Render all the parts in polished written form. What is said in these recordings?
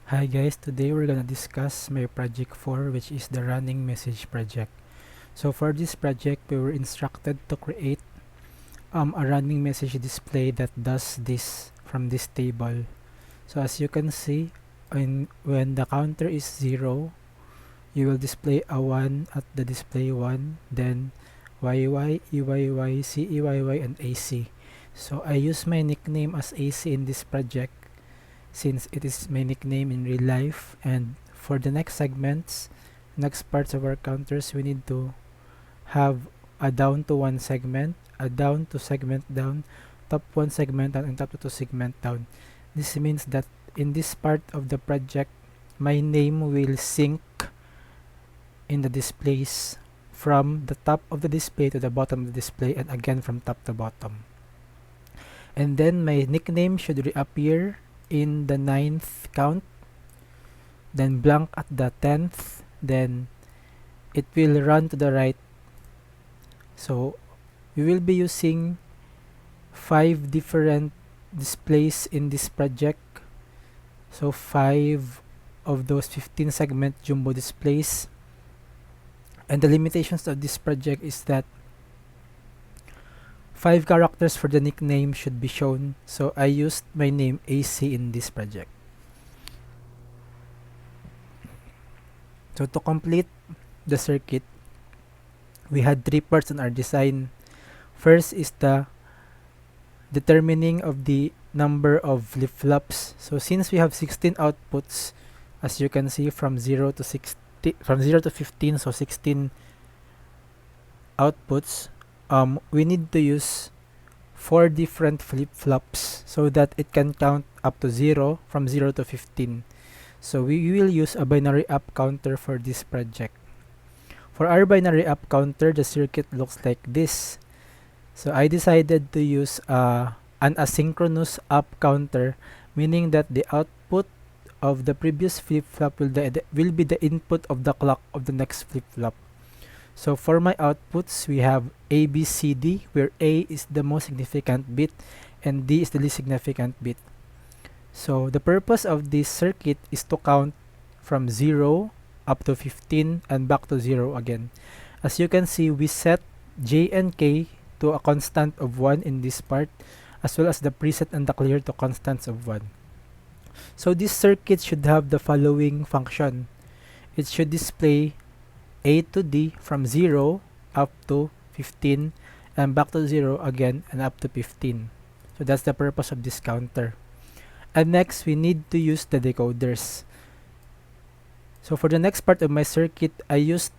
Hi guys, today we're gonna discuss my project 4, which is the running message project. So for this project, we were instructed to create a running message display that does this from this table. So as you can see, when the counter is 0, you will display a 1 at the display 1, then YY, EYY, CEYY, and AC. So I use my nickname as AC in this project since it is my nickname in real life. And for the next parts of our counters, we need to have a down to 1 segment, a down to segment down, top 1 segment down, and top to 2 segment down. This means that in this part of the project, my name will sync in the displays from the top of the display to the bottom of the display, and again from top to bottom. And then my nickname should reappear in the 9th count, then blank at the 10th, then it will run to the right. So we will be using 5 different displays in this project. So 5 of those 15 segment jumbo displays. And the limitations of this project is that 5 characters for the nickname should be shown. So I used my name AC in this project. So to complete the circuit, we had 3 parts in our design. First is the determining of the number of flip-flops. So since we have 16 outputs, as you can see, from 0 to 15, so 16 outputs, we need to use 4 different flip-flops so that it can count up to 0 from 0 to 15. So we will use a binary up counter for this project. For our binary up counter, the circuit looks like this. So I decided to use an asynchronous up counter, meaning that the output of the previous flip-flop will be the input of the clock of the next flip-flop. So for my outputs, we have A, B, C, D, where A is the most significant bit and D is the least significant bit. So the purpose of this circuit is to count from 0 up to 15 and back to 0 again. As you can see, we set J and K to a constant of 1 in this part, as well as the preset and the clear to constants of 1. So this circuit should have the following function. It should display A to D from 0 up to 15 and back to 0 again and up to 15. So that's the purpose of this counter. And next, we need to use the decoders. So for the next part of my circuit, I used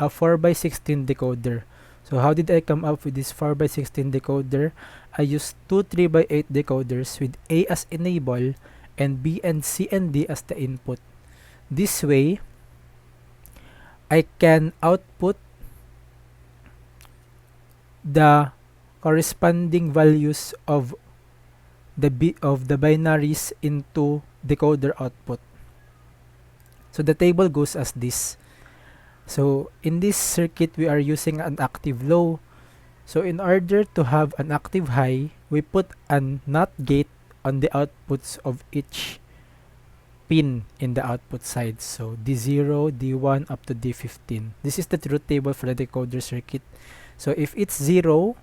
a 4x16 decoder. So how did I come up with this 4x16 decoder? I used two 3x8 decoders with A as enable and B and C and D as the input. This way, I can output the corresponding values of the binaries into decoder output. So the table goes as this. So in this circuit, we are using an active low. So in order to have an active high, we put an NOT gate on the outputs of each pin in the output side. So D0, D1 up to D15. This is the truth table for the decoder circuit. So if it's 0,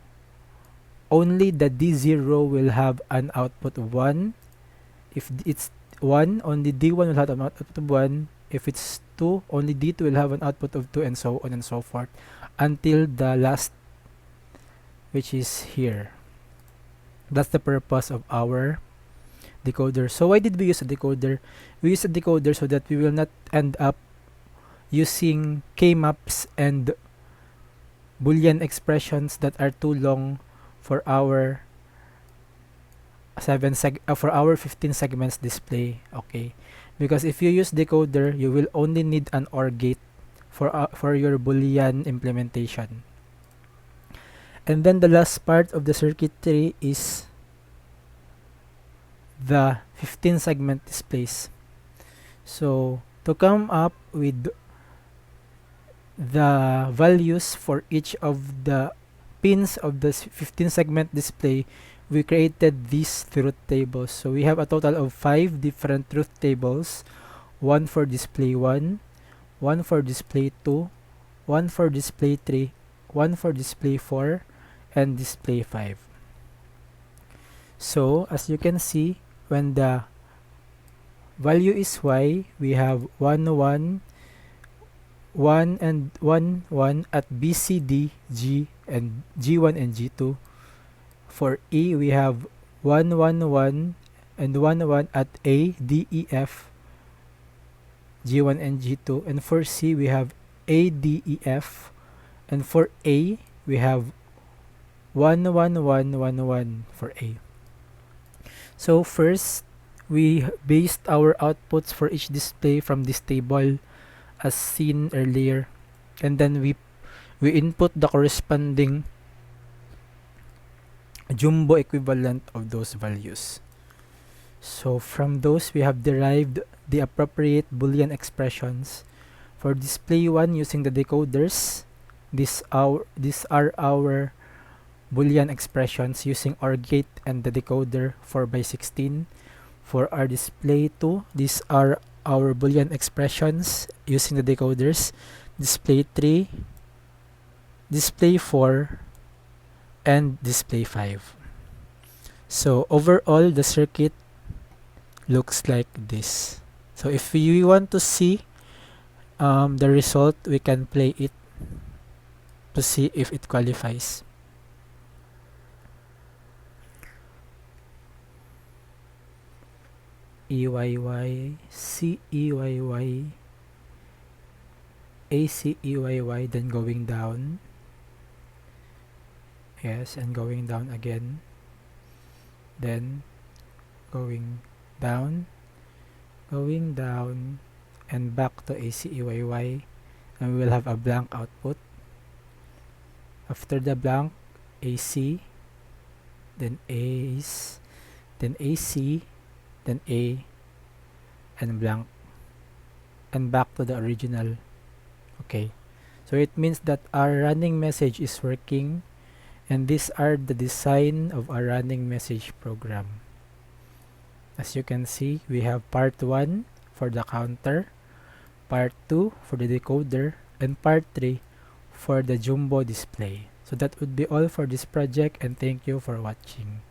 only the D0 will have an output of 1. If it's 1, only D1 will have an output of 1. If it's 2, only D2 will have an output of 2, and so on and so forth, until the last, which is here. That's the purpose of our decoder. So why did we use a decoder? We use a decoder so that we will not end up using K-maps and Boolean expressions that are too long for our 15 segments display. Okay, because if you use decoder, you will only need an OR gate for your Boolean implementation. And then the last part of the circuitry is the 15 segment displays. So to come up with the values for each of the pins of the 15 segment display, we created these truth tables. So we have a total of 5 different truth tables one for display 1, one for display 2, one for display 3, one for display 4, and display 5. So as you can see, when the value is y, we have 1, 1, 1 and 1, 1 at B, C, D, G, and G1 and G2. For E, we have 1, 1, 1, and 1, 1 at A, D, E, F, G1 and G2. And for C, we have A, D, E, F. And for A, we have 1, 1, 1, 1, 1 for A. So first, we based our outputs for each display from this table as seen earlier, and then we input the corresponding jumbo equivalent of those values. So from those, we have derived the appropriate Boolean expressions. For display 1 using the decoders, these are our Boolean expressions using OR gate and the decoder 4x16. For our display 2, these are our Boolean expressions using the decoders display 3, display 4, and display 5. So overall, the circuit looks like this. So if we want to see the result, we can play it to see if it qualifies. EYY, CEYY, ACEYY, then going down. Yes, and going down again. Then going down, and back to ACEYY, and we will have a blank output. After the blank, AC, then ACE, then AC, then A, and blank, and back to the original. Okay, so it means that our running message is working, and these are the design of our running message program. As you can see, we have part 1 for the counter, part 2 for the decoder, and part 3 for the jumbo display. So that would be all for this project, and thank you for watching.